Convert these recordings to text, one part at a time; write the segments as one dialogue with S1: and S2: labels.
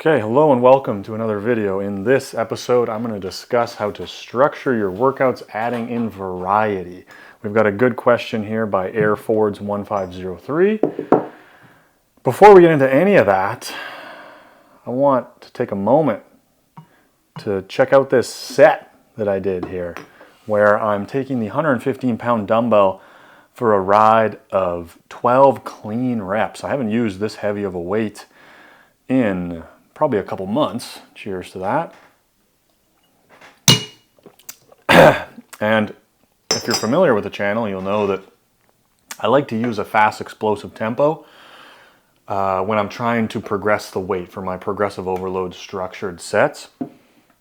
S1: Okay, hello and welcome to another video. In this episode, I'm going to discuss how to structure your workouts adding in variety. We've got a good question here by AirFords1503. Before we get into any of that, I want to take a moment to check out this set that I did here, where I'm taking the 115-pound dumbbell for a ride of 12 clean reps. I haven't used this heavy of a weight in probably a couple months. Cheers to that. And if you're familiar with the channel, you'll know that I like to use a fast explosive tempo when I'm trying to progress the weight for my progressive overload structured sets.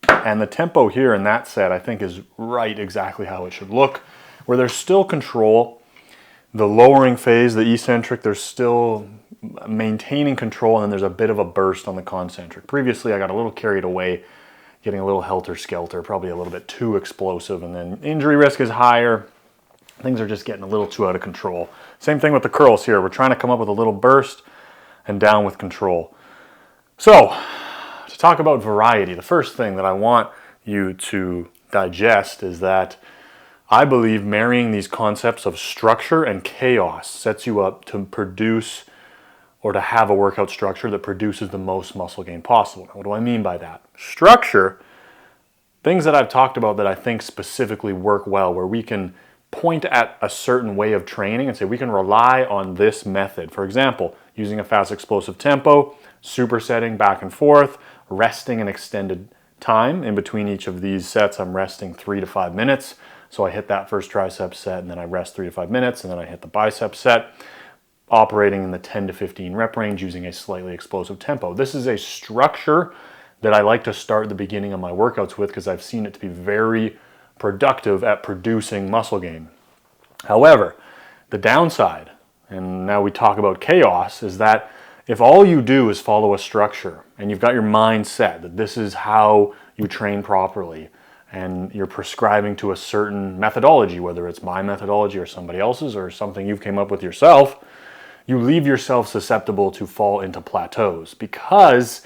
S1: And the tempo here in that set I think is right exactly how it should look, where there's still control. The lowering phase, the eccentric, there's still maintaining control, and then there's a bit of a burst on the concentric. Previously I got a little carried away, getting a little helter-skelter, probably a little bit too explosive, and then injury risk is higher. Things are just getting a little too out of control. Same thing with the curls here. We're trying to come up with a little burst and down with control. So, to talk about variety, the first thing that I want you to digest is that I believe marrying these concepts of structure and chaos sets you up to produce or to have a workout structure that produces the most muscle gain possible. Now, what do I mean by that? Structure, things that I've talked about that I think specifically work well, where we can point at a certain way of training and say we can rely on this method. For example, using a fast explosive tempo, supersetting back and forth, resting an extended time. In between each of these sets, I'm resting 3 to 5 minutes. So I hit that first tricep set, and then I rest 3 to 5 minutes, and then I hit the bicep set, operating in the 10 to 15 rep range using a slightly explosive tempo. This is a structure that I like to start the beginning of my workouts with because I've seen it to be very productive at producing muscle gain. However, the downside, and now we talk about chaos, is that if all you do is follow a structure and you've got your mind set that this is how you train properly, and you're prescribing to a certain methodology, whether it's my methodology or somebody else's or something you've came up with yourself, you leave yourself susceptible to fall into plateaus, because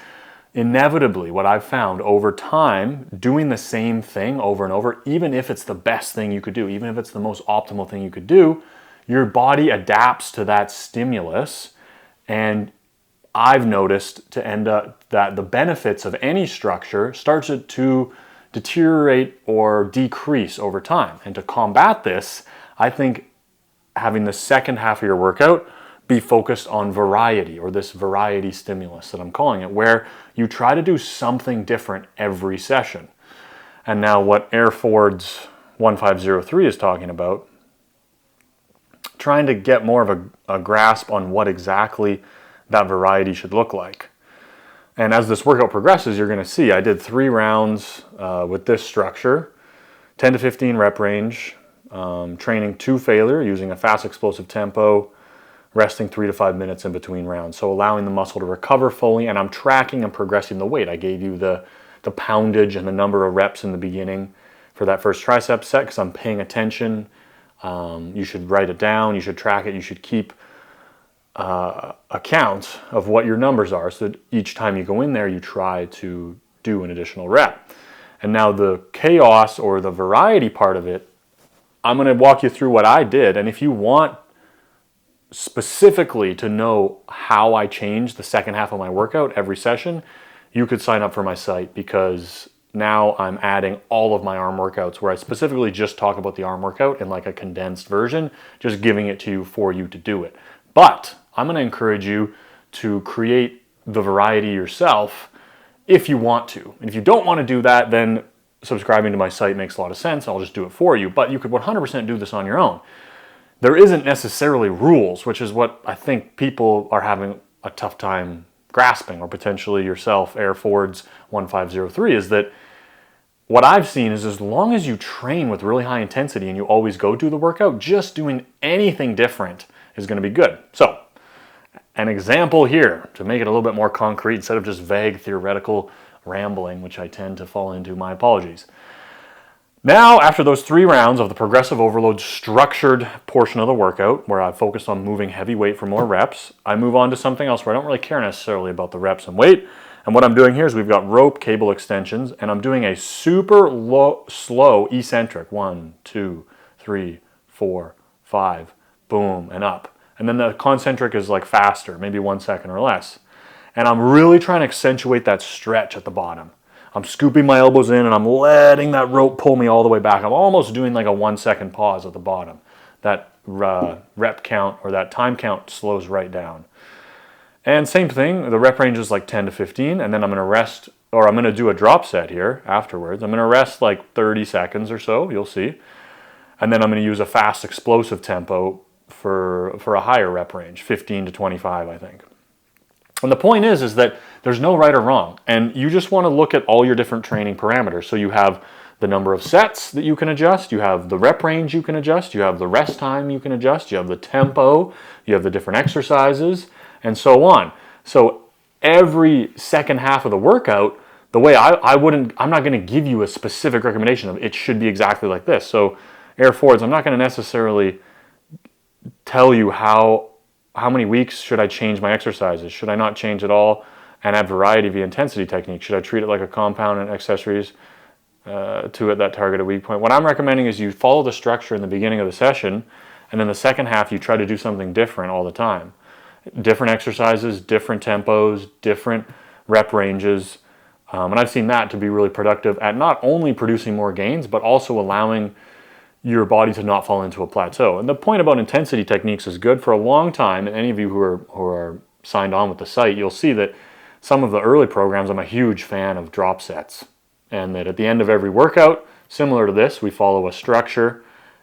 S1: inevitably what I've found over time, doing the same thing over and over, even if it's the best thing you could do, even if it's the most optimal thing you could do, your body adapts to that stimulus. And I've noticed to end up that the benefits of any structure starts to deteriorate or decrease over time. And to combat this, I think having the second half of your workout be focused on variety, or this variety stimulus that I'm calling it, where you try to do something different every session. And now what AirFords1503 is talking about, trying to get more of a grasp on what exactly that variety should look like. And as this workout progresses, you're going to see I did 3 rounds with this structure, 10 to 15 rep range, training to failure using a fast explosive tempo, resting 3 to 5 minutes in between rounds. So allowing the muscle to recover fully, and I'm tracking and progressing the weight. I gave you the poundage and the number of reps in the beginning for that first tricep set because I'm paying attention. You should write it down, you should track it, you should keep account of what your numbers are, so that each time you go in there you try to do an additional rep. And now the chaos or the variety part of it, I'm going to walk you through what I did, and if you want specifically to know how I change the second half of my workout every session, you could sign up for my site, because now I'm adding all of my arm workouts where I specifically just talk about the arm workout in like a condensed version, just giving it to you for you to do it. But I'm going to encourage you to create the variety yourself if you want to. And if you don't want to do that, then subscribing to my site makes a lot of sense. I'll just do it for you. But you could 100% do this on your own. There isn't necessarily rules, which is what I think people are having a tough time grasping, or potentially yourself, AirFords1503, is that what I've seen is as long as you train with really high intensity and you always go do the workout, just doing anything different is going to be good. So, an example here to make it a little bit more concrete instead of just vague theoretical rambling, which I tend to fall into, my apologies. Now, after those 3 rounds of the progressive overload structured portion of the workout, where I focused on moving heavy weight for more reps, I move on to something else where I don't really care necessarily about the reps and weight. And what I'm doing here is we've got rope cable extensions, and I'm doing a super slow eccentric. 1, 2, 3, 4, 5, boom, and up. And then the concentric is like faster, maybe 1 second or less. And I'm really trying to accentuate that stretch at the bottom. I'm scooping my elbows in and I'm letting that rope pull me all the way back. I'm almost doing like a 1 second pause at the bottom. That rep count or that time count slows right down. And same thing, the rep range is like 10 to 15, and then I'm going to rest, or I'm going to do a drop set here afterwards. I'm going to rest like 30 seconds or so, you'll see. And then I'm going to use a fast explosive tempo for a higher rep range, 15 to 25, I think. And the point is that there's no right or wrong, and you just want to look at all your different training parameters. So you have the number of sets that you can adjust, you have the rep range you can adjust, you have the rest time you can adjust, you have the tempo, you have the different exercises, and so on. So every second half of the workout, the way I'm not going to give you a specific recommendation of it should be exactly like this. So Air Forwards, I'm not going to necessarily tell you how many weeks should I change my exercises. Should I not change at all and add variety via intensity technique? Should I treat it like a compound and accessories to at that targeted weak point? What I'm recommending is you follow the structure in the beginning of the session, and then the second half you try to do something different all the time. Different exercises, different tempos, different rep ranges. And I've seen that to be really productive at not only producing more gains, but also allowing your body to not fall into a plateau. And the point about intensity techniques is good for a long time. And any of you who are signed on with the site, you'll see that some of the early programs, I'm a huge fan of drop sets. And that at the end of every workout, similar to this, we follow a structure.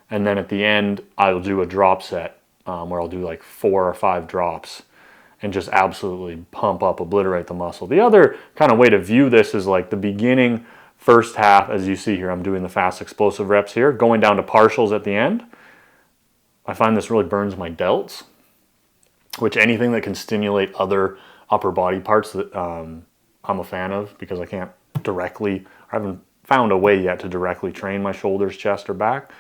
S1: And then at the end, I'll do a drop set. Where I'll do like 4 or 5 drops and just absolutely pump up, obliterate the muscle. The other kind of way to view this is like the beginning first half, as you see here, I'm doing the fast explosive reps here, going down to partials at the end. I find this really burns my delts, which anything that can stimulate other upper body parts that I'm a fan of, because I haven't found a way yet to directly train my shoulders, chest, or back.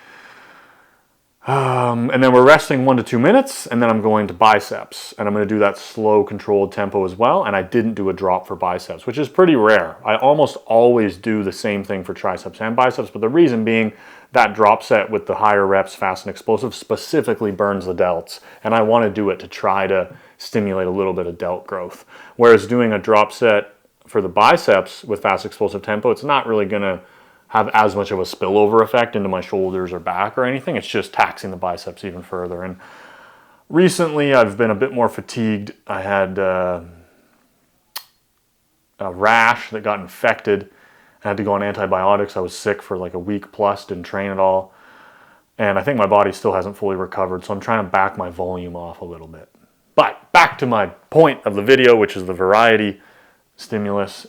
S1: And then we're resting 1 to 2 minutes, and then I'm going to biceps, and I'm going to do that slow, controlled tempo as well. And I didn't do a drop for biceps, which is pretty rare. I almost always do the same thing for triceps and biceps, but the reason being that drop set with the higher reps, fast and explosive, specifically burns the delts, and I want to do it to try to stimulate a little bit of delt growth. Whereas doing a drop set for the biceps with fast explosive tempo, it's not really going to have as much of a spillover effect into my shoulders or back or anything. It's just taxing the biceps even further. And recently I've been a bit more fatigued. I had a rash that got infected. I had to go on antibiotics. I was sick for like a week plus, didn't train at all. And I think my body still hasn't fully recovered, so I'm trying to back my volume off a little bit. But back to my point of the video, which is the variety stimulus,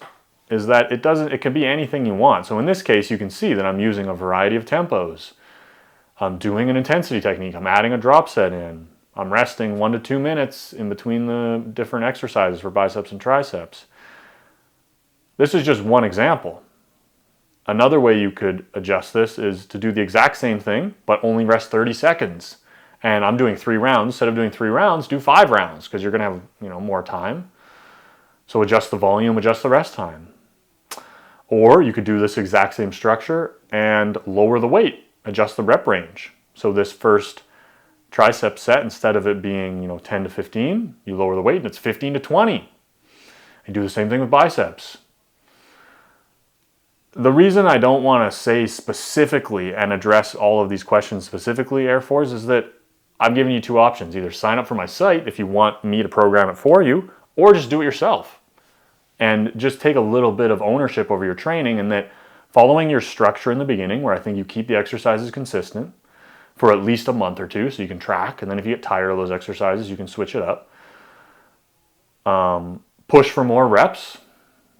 S1: is that it can be anything you want. So in this case, you can see that I'm using a variety of tempos. I'm doing an intensity technique. I'm adding a drop set in. I'm resting 1 to 2 minutes in between the different exercises for biceps and triceps. This is just one example. Another way you could adjust this is to do the exact same thing, but only rest 30 seconds. And I'm doing 3 rounds. Instead of doing 3 rounds, do 5 rounds, because you're going to have more time. So adjust the volume, adjust the rest time. Or you could do this exact same structure and lower the weight, adjust the rep range. So this first tricep set, instead of it being 10 to 15, you lower the weight and it's 15 to 20. And do the same thing with biceps. The reason I don't want to say specifically and address all of these questions specifically, Air Force, is that I'm giving you 2 options. Either sign up for my site if you want me to program it for you, or just do it yourself. And just take a little bit of ownership over your training, and that following your structure in the beginning, where I think you keep the exercises consistent for at least a month or 2 so you can track, and then if you get tired of those exercises, you can switch it up. Push for more reps.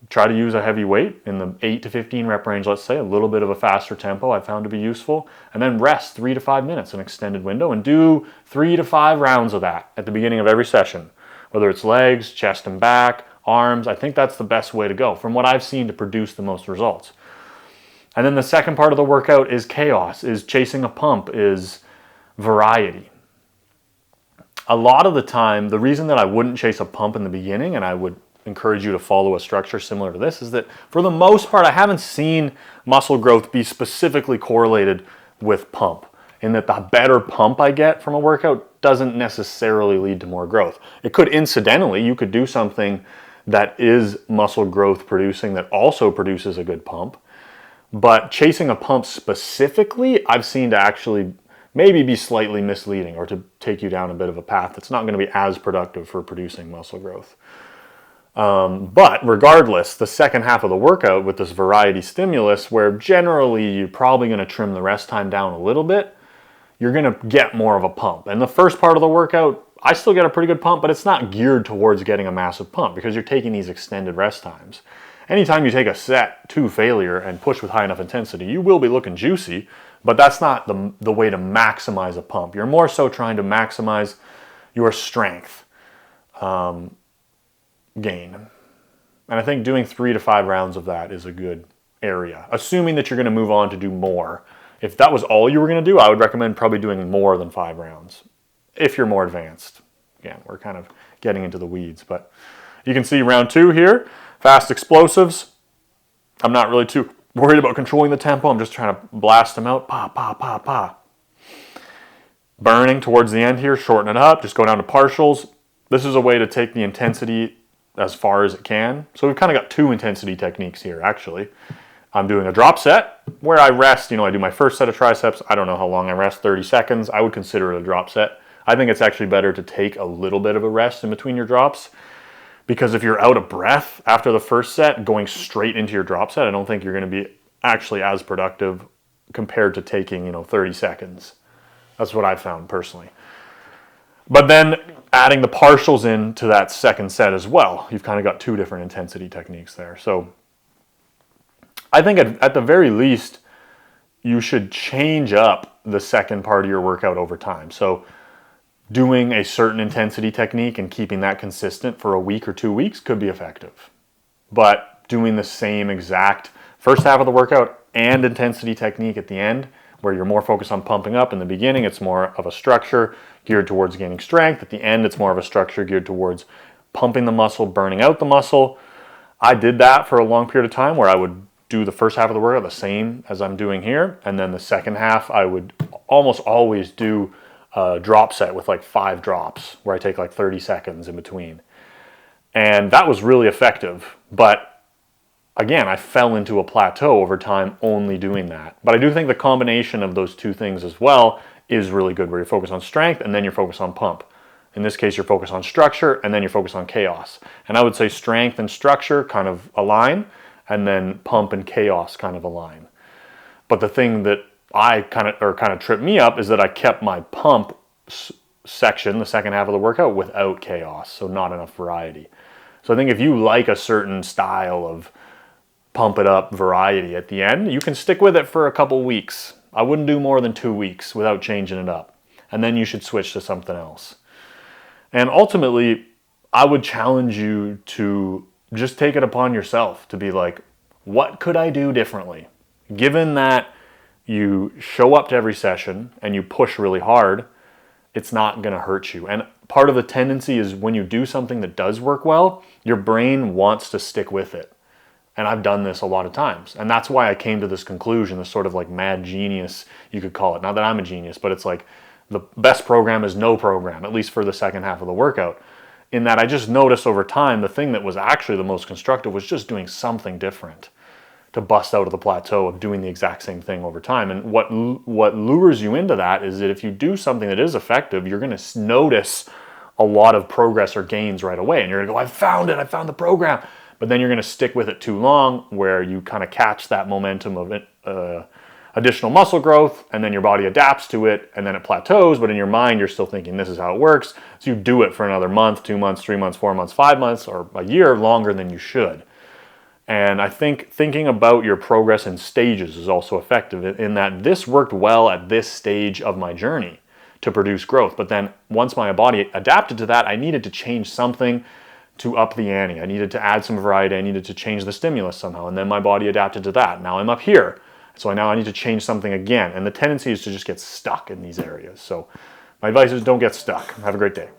S1: Try to use a heavy weight in the 8 to 15 rep range, let's say, a little bit of a faster tempo I found to be useful. And then rest 3 to 5 minutes, an extended window, and do 3 to 5 rounds of that at the beginning of every session. Whether it's legs, chest and back, arms, I think that's the best way to go from what I've seen to produce the most results. And then the second part of the workout is chaos, is chasing a pump, is variety. A lot of the time, the reason that I wouldn't chase a pump in the beginning and I would encourage you to follow a structure similar to this is that for the most part, I haven't seen muscle growth be specifically correlated with pump, in that the better pump I get from a workout doesn't necessarily lead to more growth. It could incidentally, you could do something that is muscle growth producing that also produces a good pump, but chasing a pump specifically, I've seen to actually maybe be slightly misleading or to take you down a bit of a path that's not going to be as productive for producing muscle growth. But regardless, the second half of the workout with this variety stimulus, where generally you're probably going to trim the rest time down a little bit, you're going to get more of a pump. And the first part of the workout, I still get a pretty good pump, but it's not geared towards getting a massive pump because you're taking these extended rest times. Anytime you take a set to failure and push with high enough intensity, you will be looking juicy, but that's not the way to maximize a pump. You're more so trying to maximize your strength gain. And I think doing 3 to 5 rounds of that is a good area, assuming that you're going to move on to do more. If that was all you were going to do, I would recommend probably doing more than 5 rounds if you're more advanced. Again, we're kind of getting into the weeds, but you can see round 2 here, fast explosives. I'm not really too worried about controlling the tempo. I'm just trying to blast them out. Pa, pa, pa, pa. Burning towards the end here, shorten it up, just go down to partials. This is a way to take the intensity as far as it can. So we've kind of got 2 intensity techniques here, actually. I'm doing a drop set where I rest. I do my first set of triceps. I don't know how long I rest, 30 seconds. I would consider it a drop set. I think it's actually better to take a little bit of a rest in between your drops, because if you're out of breath after the first set, going straight into your drop set, I don't think you're going to be actually as productive compared to taking, 30 seconds. That's what I've found personally. But then adding the partials into that second set as well, you've kind of got 2 different intensity techniques there. So I think at the very least, you should change up the second part of your workout over time. So doing a certain intensity technique and keeping that consistent for a week or 2 weeks could be effective. But doing the same exact first half of the workout and intensity technique at the end, where you're more focused on pumping up in the beginning, it's more of a structure geared towards gaining strength. At the end, it's more of a structure geared towards pumping the muscle, burning out the muscle. I did that for a long period of time where I would do the first half of the workout the same as I'm doing here, and then the second half I would almost always do a drop set with like 5 drops where I take like 30 seconds in between. And that was really effective, but again, I fell into a plateau over time only doing that. But I do think the combination of those 2 things as well is really good, where you're focused on strength and then you're focused on pump. In this case, you're focused on structure and then you're focused on chaos. And I would say strength and structure kind of align, and then pump and chaos kind of align. But the thing that kind of tripped me up is that I kept my pump section, the second half of the workout, without chaos, so not enough variety. So I think if you like a certain style of pump it up variety at the end, you can stick with it for a couple weeks. I wouldn't do more than 2 weeks without changing it up. And then you should switch to something else. And ultimately, I would challenge you to just take it upon yourself to be like, what could I do differently? Given that you show up to every session and you push really hard, it's not going to hurt you. And part of the tendency is when you do something that does work well, your brain wants to stick with it. And I've done this a lot of times. And that's why I came to this conclusion, this sort of like mad genius, you could call it. Not that I'm a genius, but it's like the best program is no program, at least for the second half of the workout. In that I just noticed over time, the thing that was actually the most constructive was just doing something different to bust out of the plateau of doing the exact same thing over time. And what lures you into that is that if you do something that is effective, you're going to notice a lot of progress or gains right away. And you're going to go, I found it, I found the program. But then you're going to stick with it too long, where you kind of catch that momentum of additional muscle growth, and then your body adapts to it, and then it plateaus, but in your mind, you're still thinking this is how it works. So you do it for another month, 2 months, 3 months, 4 months, 5 months, or a year longer than you should. And I think thinking about your progress in stages is also effective in that this worked well at this stage of my journey to produce growth. But then once my body adapted to that, I needed to change something to up the ante. I needed to add some variety. I needed to change the stimulus somehow. And then my body adapted to that. Now I'm up here. So now I need to change something again. And the tendency is to just get stuck in these areas. So my advice is don't get stuck. Have a great day.